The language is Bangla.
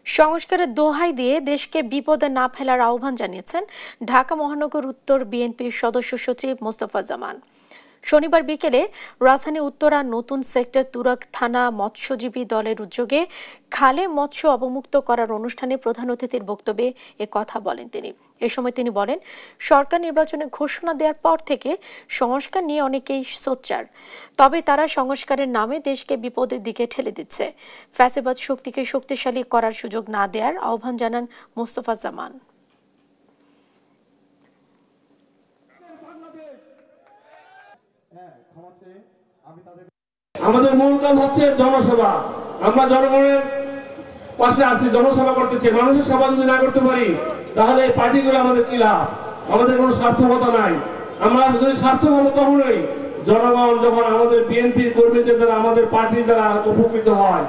সংস্কারের দোহাই দিয়ে দেশকে বিপদে না ফেলার আহ্বান জানিয়েছেন ঢাকা মহানগর উত্তর বিএনপির সদস্য সচিব মোস্তফা জামান। শনিবার বিকেলে রাজধানী উত্তরা নতুন সেক্টর তুরাগ থানা মৎস্যজীবী দলের উদ্যোগে খালে মৎস্য অবমুক্ত করার অনুষ্ঠানে প্রধান অতিথির বক্তব্যে এ কথা বলেন তিনি। এ সময় তিনি বলেন, সরকার নির্বাচনে ঘোষণা দেওয়ার পর থেকে সংস্কার নিয়ে অনেকেই সোচ্চার, তবে তারা সংস্কারের নামে দেশকে বিপদের দিকে ঠেলে দিচ্ছে। ফ্যাসিবাদ শক্তিকে শক্তিশালী করার সুযোগ না দেওয়ার আহ্বান জানান মোস্তফা জামান। আমাদের মূল কাজ হচ্ছে জনসেবা। আমরা জনগণের পাশে আছি, জনসেবা করতে চাই। মানুষের সেবা যদি না করতে পারি তাহলে এই পার্টিগুলো আমাদের কি লাভ? আমাদের কোনো সার্থকতা নাই। আমরা যদি সার্থক হবো তখনই জনগণ যখন আমাদের বিএনপি কর্মীদের দ্বারা, আমাদের পার্টির দ্বারা উপকৃত হয়।